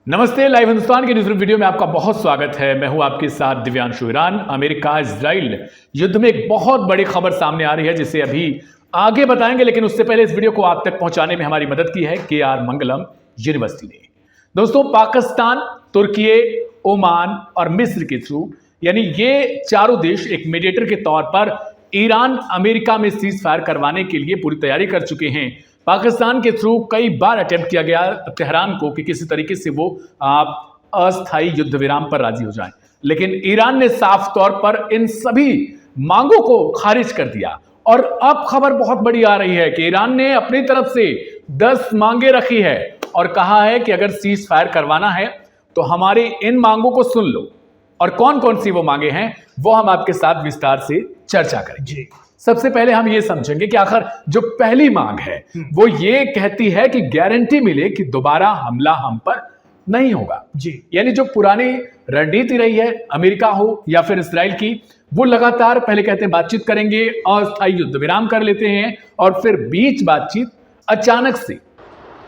नमस्ते, लाइव हिंदुस्तान के news video में आपका बहुत स्वागत है। मैं हूं आपके साथ दिव्यांशु ईरान। अमेरिका इजराइल युद्ध में एक बहुत बड़ी खबर सामने आ रही है जिसे अभी आगे बताएंगे, लेकिन उससे पहले इस वीडियो को आप तक पहुंचाने में हमारी मदद की है KR मंगलम यूनिवर्सिटी ने। दोस्तों, पाकिस्तान, तुर्की, ओमान और मिस्र के थ्रू, यानी ये चारों देश एक मीडिएटर के तौर पर ईरान अमेरिका में सीज फायर करवाने के लिए पूरी तैयारी कर चुके हैं। पाकिस्तान के थ्रू कई बार अटेम्प्ट किया गया तेहरान को कि किसी तरीके से वो अस्थायी युद्ध विराम पर राजी हो जाएं, लेकिन ईरान ने साफ तौर पर इन सभी मांगों को खारिज कर दिया। और अब खबर बहुत बड़ी आ रही है कि ईरान ने अपनी तरफ से 10 मांगे रखी है और कहा है कि अगर सीज फायर करवाना है तो हमारी इन मांगों को सुन लो। और कौन कौन सी वो मांगे हैं वो हम आपके साथ विस्तार से चर्चा करेंगे। सबसे पहले हम ये समझेंगे कि आखिर जो पहली मांग है वो ये कहती है कि गारंटी मिले कि दोबारा हमला हम पर नहीं होगा। यानी जो पुरानी रणनीति रही है, अमेरिका हो या फिर इस्राइल की, वो लगातार पहले कहते हैं बातचीत करेंगे, अस्थायी युद्ध विराम कर लेते हैं और फिर बीच बातचीत अचानक से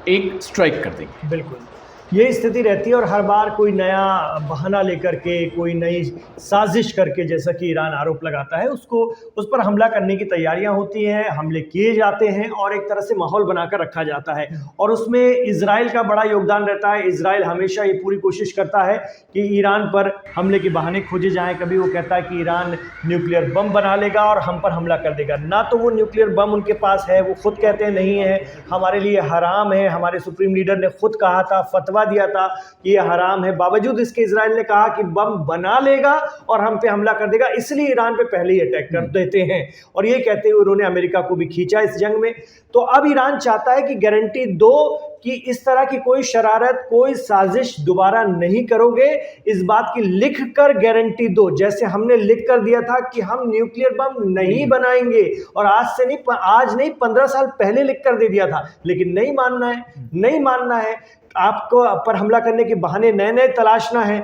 एक स्ट्राइक कर देंगे। बिल्कुल ये स्थिति रहती है और हर बार कोई नया बहाना लेकर के, कोई नई साजिश करके, जैसा कि ईरान आरोप लगाता है, उस पर हमला करने की तैयारियां होती हैं, हमले किए जाते हैं और एक तरह से माहौल बनाकर रखा जाता है। और उसमें इजराइल का बड़ा योगदान रहता है। इजराइल हमेशा ये पूरी कोशिश करता है कि ईरान पर हमले के बहाने खोजे जाएं। कभी वो कहता है कि ईरान न्यूक्लियर बम बना लेगा और हम पर हमला कर देगा। ना तो वो न्यूक्लियर बम उनके पास है, वो खुद कहते हैं नहीं है, हमारे लिए हराम है। हमारे सुप्रीम लीडर ने खुद कहा था, फतवा दिया था कि ये हराम है। बावजूद इसके इजराइल ने कहा कि बम बना लेगा और हम पे हमला कर देगा, इसलिए ईरान पे पहले ही अटैक कर देते हैं। और ये कहते हुए उन्होंने अमेरिका को भी खींचा इस जंग में। तो अब ईरान चाहता है कि गारंटी दो कि इस तरह की कोई शरारत, कोई साजिश दोबारा नहीं करोगे। इस बात की लिख कर गारंटी दो, जैसे हमने लिख कर दिया था कि हम न्यूक्लियर बम नहीं बनाएंगे। और आज नहीं 15 साल पहले लिख कर दे दिया था, लेकिन नहीं मानना है, नहीं मानना है। आपको पर हमला करने के बहाने नए नए तलाशना है।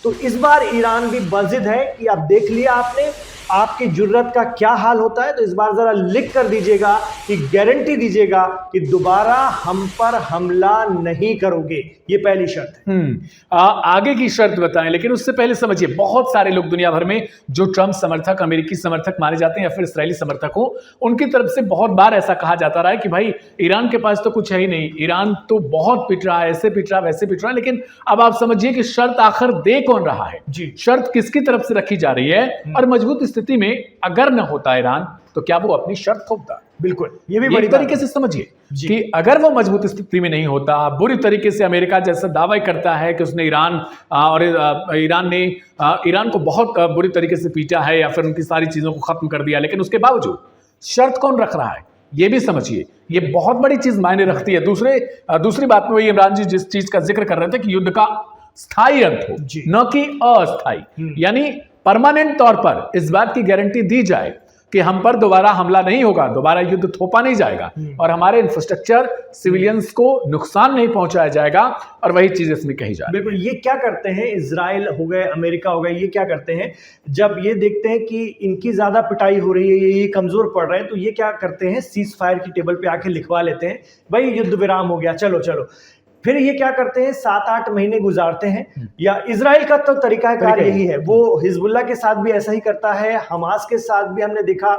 तो इस बार ईरान भी बाजिद है कि आप देख लिया आपने, आपकी जुर्रत का क्या हाल होता है। तो इस बार जरा लिख कर दीजिएगा कि गारंटी दीजिएगा कि दोबारा हम पर हमला नहीं करोगे। ये पहली शर्त है। आगे की शर्त बताएं, लेकिन उससे पहले समझिए, बहुत सारे लोग दुनिया भर में जो ट्रंप समर्थक, अमेरिकी समर्थक माने जाते हैं या फिर इस्राएली समर्थक हो, उनकी तरफ से बहुत बार ऐसा कहा जाता रहा है कि भाई ईरान के पास तो कुछ है ही नहीं, ईरान तो बहुत पिट रहा है, ऐसे पिट रहा है, वैसे पिट रहा है। लेकिन अब आप समझिए कि शर्त आखिर दे कौन रहा है, शर्त किसकी तरफ से रखी जा रही है। और मजबूत स्थिति में अगर न होता ईरान तो क्या वो अपनी शर्त थोपता? बिल्कुल, ये भी बड़ी तरीके से समझिए कि अगर वो मजबूत स्थिति में नहीं होता, बुरी तरीके से अमेरिका जैसा दावा करता है कि उसने ईरान ने ईरान को बहुत बुरी तरीके से पीटा है या फिर उनकी सारी चीजों को खत्म कर दिया, लेकिन उसके बावजूद शर्त कौन रख रहा है ये भी समझिए। ये बहुत बड़ी चीज मायने रखती है। दूसरी बात में वही इमरान जी जिस चीज का जिक्र कर रहे थे कि युद्ध का स्थायी अंत हो, न कि अस्थायी, यानी परमानेंट तौर पर इस बात की गारंटी दी जाए कि हम पर दोबारा हमला नहीं होगा, दोबारा युद्ध थोपा नहीं जाएगा और हमारे इंफ्रास्ट्रक्चर, सिविलियंस को नुकसान नहीं पहुंचाया जाएगा। और वही चीज इसमें कही जा रही है। बिल्कुल, ये क्या करते हैं, इजराइल हो गए, अमेरिका हो गए, ये क्या करते हैं, जब ये देखते हैं कि इनकी ज्यादा पिटाई हो रही है, ये कमजोर पड़ रहे हैं, तो ये क्या करते हैं, सीज फायर की टेबल पे आके लिखवा लेते हैं, भाई युद्ध विराम हो गया, चलो चलो। फिर ये क्या करते हैं, 7-8 महीने गुजारते हैं। या इजराइल का तो तरीकाकार यही है, वो हिजबुल्लाह के साथ भी ऐसा ही करता है, हमास के साथ भी हमने देखा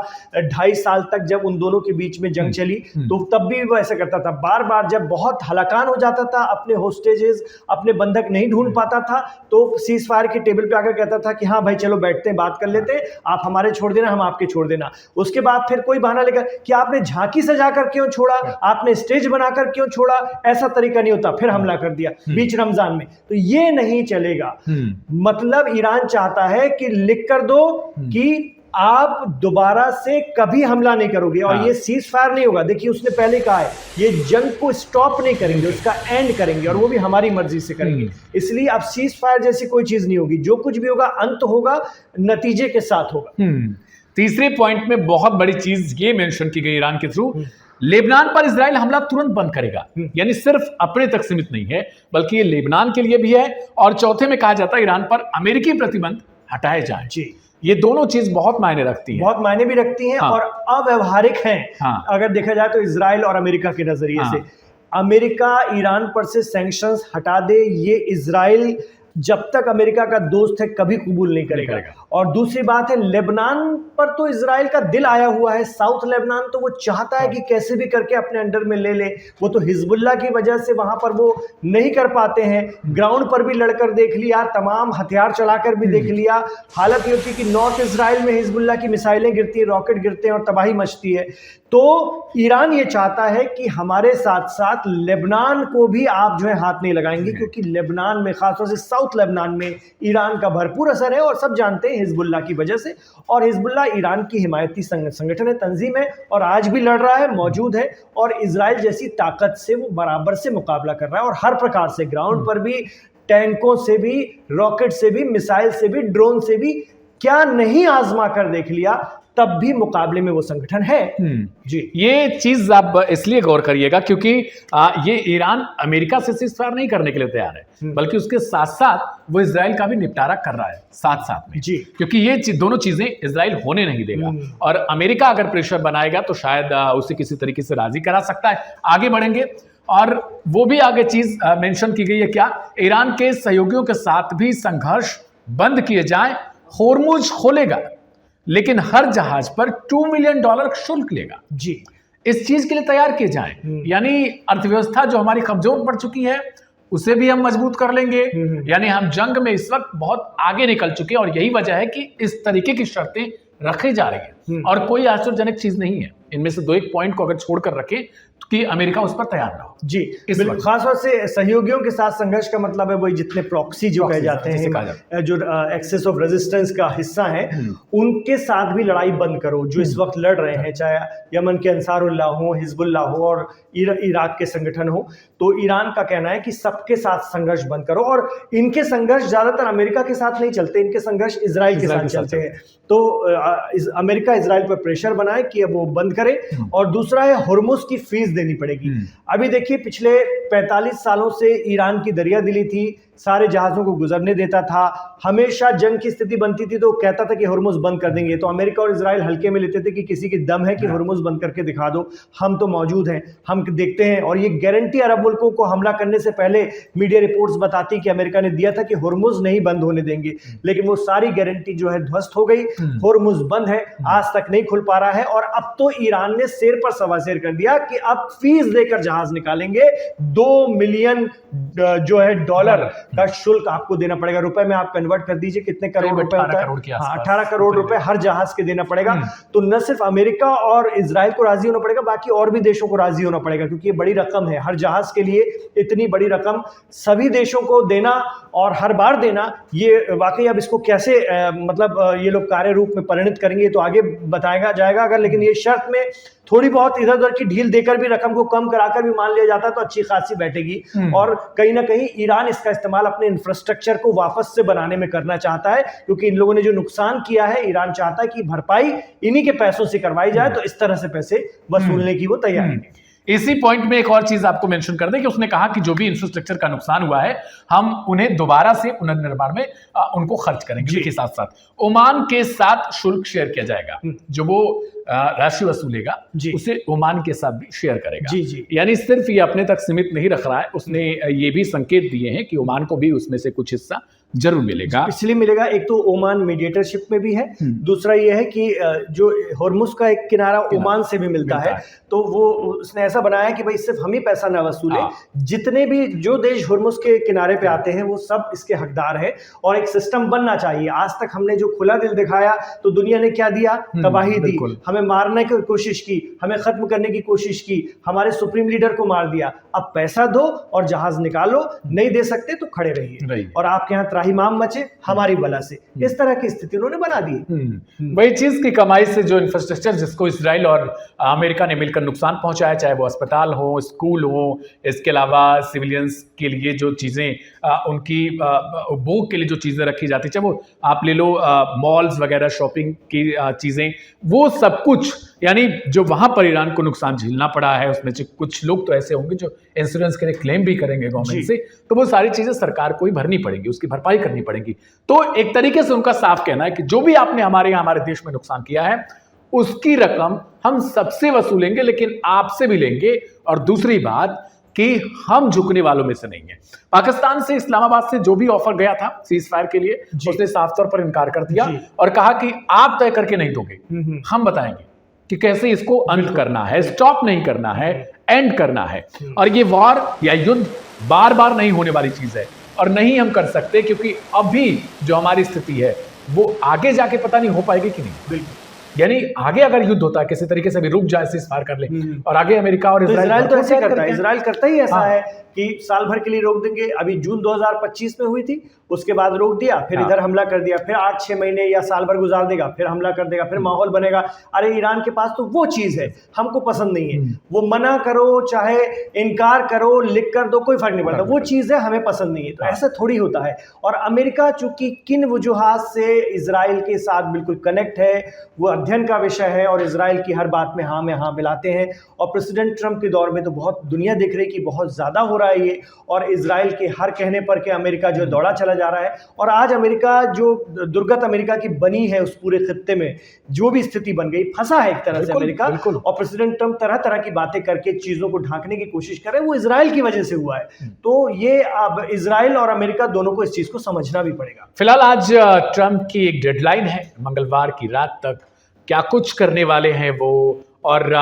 2.5 साल तक जब उन दोनों के बीच में जंग चली तो तब भी वो ऐसा करता था। बार बार जब बहुत हलाकान हो जाता था, अपने होस्टेजेस, अपने बंधक नहीं ढूंढ पाता था, तो सीज फायर के टेबल पे आकर कहता था कि हाँ भाई चलो बैठते हैं, बात कर लेते हैं, आप हमारे छोड़ देना, हम आपके छोड़ देना। उसके बाद फिर कोई बहाना लेकर कि आपने झांकी सजाकर क्यों छोड़ा, आपने स्टेज बनाकर क्यों छोड़ा, ऐसा तरीका नहीं होता। फिर हमला कर दिया बीच रमजान में, तो ये नहीं चलेगा। मतलब ईरान चाहता है कि लिख कर दो कि आप दोबारा से कभी हमला नहीं करोगे और ये सीज फायर नहीं होगा। देखिए उसने पहले कहा है ये जंग को स्टॉप नहीं करेंगे, उसका एंड करेंगे और वो भी हमारी मर्जी से करेंगे। इसलिए अब सीज फायर जैसी कोई चीज नहीं होगी, जो कुछ भी होगा अंत होगा, नतीजे के साथ होगा। तीसरे पॉइंट में बहुत बड़ी चीज ये मेंशन की गई ईरान के थ्रू, लेबनान पर इजराइल हमला तुरंत बंद करेगा। यानी सिर्फ अपने तक सीमित नहीं है, बल्कि ये लेबनान के लिए भी है। और चौथे में कहा जाता है ईरान पर अमेरिकी प्रतिबंध हटाए जाएं। ये दोनों चीज बहुत मायने रखती हैं, बहुत मायने भी रखती हैं और अव्यवहारिक हैं। अगर देखा जाए तो इजराइल और अमेरिका के नजरिए से अमेरिका ईरान पर से सैंक्शंस हटा दे, ये इजराइल जब तक अमेरिका का दोस्त है कभी कबूल नहीं करेगा। और दूसरी बात है, लेबनान पर तो इजराइल का दिल आया हुआ है, साउथ लेबनान तो वो चाहता है कि कैसे भी करके अपने अंडर में ले ले। वो तो हिजबुल्लाह की वजह से वहां पर वो नहीं कर पाते हैं। ग्राउंड पर भी लड़कर देख लिया, तमाम हथियार चलाकर भी देख लिया। हालत ये होती है कि नॉर्थ इजराइल में हिजबुल्लाह की मिसाइलें गिरती है, रॉकेट गिरते हैं और तबाही मचती है। तो ईरान ये चाहता है कि हमारे साथ साथ लेबनान को भी आप जो है हाथ नहीं लगाएंगे, क्योंकि लेबनान में, खासतौर से साउथ लेबनान में ईरान का भरपूर असर है, और सब जानते हैं हिजबुल्लाह की वजह से। और हिजबुल्लाह ईरान की हिमायती संगठन है, तंजीम है, और आज भी लड़ रहा है, मौजूद है, और इजराइल जैसी ताकत से वो बराबर से मुकाबला कर रहा है। और हर प्रकार से, ग्राउंड पर भी, टैंकों से भी, रॉकेट से भी, मिसाइल से भी, ड्रोन से भी, क्या नहीं आजमा कर देख लिया, तब भी मुकाबले में वो संगठन है। जी, ये चीज आप इसलिए गौर करिएगा क्योंकि ये ईरान अमेरिका से सीज़फायर नहीं करने के लिए तैयार है, बल्कि उसके साथ साथ वो इजराइल का भी निपटारा कर रहा है साथ साथ में। जी, क्योंकि ये दोनों चीजें इजराइल होने नहीं देगा, और अमेरिका अगर प्रेशर बनाएगा तो शायद उसे किसी तरीके से राजी करा सकता है। आगे बढ़ेंगे, और वो भी आगे चीज मेंशन की गई है, क्या ईरान के सहयोगियों के साथ भी संघर्ष बंद किए जाए, होर्मुज खोलेगा लेकिन हर जहाज पर $2 मिलियन शुल्क लेगा। जी, इस चीज के लिए तैयार किए जाएं, यानी अर्थव्यवस्था जो हमारी कमजोर पड़ चुकी है उसे भी हम मजबूत कर लेंगे। यानी हम जंग में इस वक्त बहुत आगे निकल चुके हैं, और यही वजह है कि इस तरीके की शर्तें रखी जा रही है, और कोई आश्चर्यजनक चीज नहीं है। इनमें से 2-1 पॉइंट को अगर छोड़कर रखें कि अमेरिका उस पर तैयार ना हो। जी, बिल्कुल। खासतौर से सहयोगियों के साथ संघर्ष का मतलब है वही जितने प्रॉक्सी जो कहे जाते हैं, जो एक्सेस ऑफ रेजिस्टेंस का हिस्सा है, उनके साथ भी लड़ाई बंद करो, जो इस वक्त लड़ रहे हैं, चाहे यमन के अंसारुल्लाह हो, हिजबुल्लाह हो, और इराक के संगठन हो। तो ईरान का कहना है कि सबके साथ संघर्ष बंद करो, और इनके संघर्ष ज्यादातर अमेरिका के साथ नहीं चलते, इनके संघर्ष इजराइल के साथ चलते हैं। तो अमेरिका इजराइल पर प्रेशर बनाए कि अब वो बंद करे। और दूसरा है, हुर्मुज की फीस देनी पड़ेगी। अभी देखिए, पिछले 45 सालों से ईरान की दरियादिली थी, सारे जहाजों को गुजरने देता था, हमेशा जंग की स्थिति बनती थी तो कहता था कि हुर्मुज बंद कर देंगे। तो अमेरिका और इजराइल हल्के में लेते थे कि किसी की दम है कि हुर्मुज बंद करके दिखा दो, हम तो मौजूद हैं, हम देखते हैं। और ये गारंटी अरब मुल्कों को हमला करने से पहले मीडिया रिपोर्ट्स बताती कि अमेरिका ने दिया था कि हुर्मुज नहीं बंद होने देंगे, लेकिन वो सारी गारंटी जो है ध्वस्त हो गई। हुर्मुज बंद है, आज तक नहीं खुल पा रहा है। और अब तो ईरान ने शेर पर सवा शेर कर दिया कि अब फीस देकर जहाज निकालेंगे, $2 मिलियन जो है डॉलर का शुल्क आपको देना पड़ेगा। रुपए में आप कन्वर्ट कर दीजिए, कितने करोड़ रुपए होता है? 18 करोड़ रुपए हर जहाज के देना पड़ेगा। तो न सिर्फ अमेरिका और इजराइल को राजी होना पड़ेगा, बाकी और भी देशों को राजी होना पड़ेगा, क्योंकि ये बड़ी रकम है हर जहाज के लिए। इतनी बड़ी रकम सभी देशों को देना और हर बार देना, ये वाकई अब इसको कैसे मतलब ये लोग कार्य रूप में परिणत करेंगे तो आगे बताया जाएगा। अगर लेकिन ये शर्त में थोड़ी बहुत इधर उधर की ढील देकर भी, रकम को कम कराकर भी मान लिया जाता है तो अच्छी खासी बैठेगी। और कहीं ना कहीं ईरान इसका इस्तेमाल अपने इंफ्रास्ट्रक्चर को वापस से बनाने में करना चाहता है, क्योंकि इन लोगों ने जो नुकसान किया है, ईरान चाहता है कि भरपाई इन्हीं के पैसों से करवाई जाए। तो इस तरह से पैसे वसूलने की वो तैयारी है। इसी पॉइंट में एक और चीज आपको मेंशन कर दें कि उसने कहा कि जो भी इंफ्रास्ट्रक्चर का नुकसान हुआ है, हम उन्हें दोबारा से पुनर्निर्माण में उनको खर्च करेंगे। के साथ साथ ओमान के साथ शुल्क शेयर किया जाएगा, जो वो राशि वसूलेगा उसे ओमान के साथ भी शेयर करेगा। जी। यानी सिर्फ ये अपने तक सीमित नहीं रख रहा है, उसने ये भी संकेत दिए हैं कि ओमान को भी उसमें से कुछ हिस्सा जरूर मिलेगा। इसलिए मिलेगा, एक तो ओमान मीडिएटरशिप में भी है, दूसरा ये है कि जो हुर्मुज का एक किनारा ओमान से भी मिलता है, तो वो उसने ऐसा बनाया कि भाई सिर्फ हम ही पैसा ना वसूले, जितने भी जो देश हुर्मुज के किनारे पे आते हैं वो सब इसके हकदार है। और एक सिस्टम बनना चाहिए। आज तक हमने जो खुला दिल दिखाया तो दुनिया ने क्या दिया? तबाही दी, हमें मारने की कोशिश की, हमें खत्म करने की कोशिश की, हमारे सुप्रीम लीडर को मार दिया। अब पैसा दो और जहाज निकालो, नहीं दे सकते तो खड़े रहिए और आपके यहाँ त्राहिमाम मचे हमारी बला से। इस तरह की स्थिति उन्होंने बना दी। वही चीज की कमाई से जो इंफ्रास्ट्रक्चर जिसको इजराइल और अमेरिका ने मिलकर नुकसान पहुंचाया, चाहे वो अस्पताल हो, स्कूल हो, इसके अलावा सिविलियंस के लिए जो चीजें उनकी उपभोग के लिए जो चीजें रखी जाती, चाहे वो आप ले लो मॉल्स वगैरह, शॉपिंग की चीजें, वो सब कुछ, यानी जो वहां पर ईरान को नुकसान झेलना पड़ा है, उसमें से कुछ लोग तो ऐसे होंगे जो इंश्योरेंस के लिए क्लेम भी करेंगे गवर्नमेंट से, तो वो सारी चीजें सरकार को ही भरनी पड़ेंगी, उसकी भरपाई करनी पड़ेगी। तो एक तरीके से उनका साफ कहना है कि जो भी आपने हमारे देश में नुकसान किया है उसकी रकम हम सबसे वसूलेंगे, लेकिन आपसे भी लेंगे। और दूसरी बात कि हम झुकने वालों में से नहीं है। पाकिस्तान से इस्लामाबाद से जो भी ऑफर गया था सीज फायर के लिए, उसने साफ तौर पर इनकार कर दिया और कहा कि आप तय करके नहीं दोगे, हम बताएंगे कि कैसे इसको अंत करना है, स्टॉप नहीं करना है, एंड करना है। और ये वॉर या युद्ध बार बार नहीं होने वाली चीज है और नहीं हम कर सकते, क्योंकि अभी जो हमारी स्थिति है वो आगे जाके पता नहीं हो पाएगी कि नहीं। बिल्कुल, यानी आगे अगर युद्ध होता है किसी तरीके से भी रुक जाए, सीज फायर कर ले और आगे अमेरिका और इजराइल तो ऐसे करता है, इजराइल करता ही ऐसा है कि साल भर के लिए रोक देंगे। अभी जून 2025 में हुई थी, उसके बाद रोक दिया, फिर इधर हमला कर दिया, फिर 8-6 महीने या साल भर गुजार देगा, फिर हमला कर देगा, फिर माहौल बनेगा। अरे ईरान के पास तो वो चीज है, हमको पसंद नहीं है, वो मना करो चाहे इनकार करो, लिख कर दो, कोई फर्क नहीं पड़ता, वो चीज है, हमें पसंद नहीं है। तो ऐसा थोड़ी होता है। और अमेरिका चूंकि किन वजूहात से इजराइल के साथ बिल्कुल कनेक्ट है, वो अध्ययन का विषय है और इजराइल की हर बात में हाँ में हाँ मिलाते हैं। और प्रेसिडेंट ट्रंप के दौर में तो बहुत दुनिया देख रही कि बहुत ज्यादा हो रहा है ये, और इजराइल के हर कहने पर के अमेरिका जो दौड़ा चला जा रहा है। और आज अमेरिका जो दुर्गत अमेरिका की बनी है, उस पूरे खित्ते में जो भी स्थिति बन गई, फंसा है एक तरह से अमेरिका। और प्रेसिडेंट ट्रंप तरह तरह की बातें करके चीजों को ढांकने की कोशिश कर रहे हैं, वो इजराइल की वजह से हुआ है। तो ये अब इजराइल और अमेरिका दोनों को इस चीज को समझना भी पड़ेगा। फिलहाल आज ट्रंप की एक डेडलाइन है, मंगलवार की रात तक क्या कुछ करने वाले हैं वो, और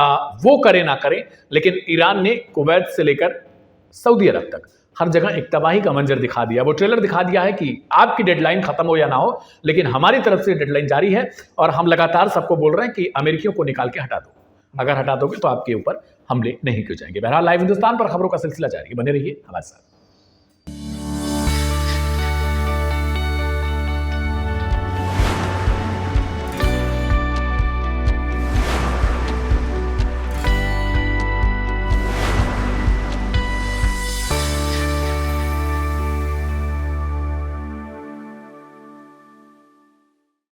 वो करे ना करें, लेकिन ईरान ने कुवैत से लेकर सऊदी अरब तक हर जगह एक तबाही का मंजर दिखा दिया। वो ट्रेलर दिखा दिया है कि आपकी डेडलाइन खत्म हो या ना हो, लेकिन हमारी तरफ से डेडलाइन जारी है और हम लगातार सबको बोल रहे हैं कि अमेरिकियों को निकाल के हटा दो, अगर हटा दोगे तो आपके ऊपर हमले नहीं किए जाएंगे। बहरहाल लाइव हिंदुस्तान पर खबरों का सिलसिला जारी है, बने रहिए हमारे साथ।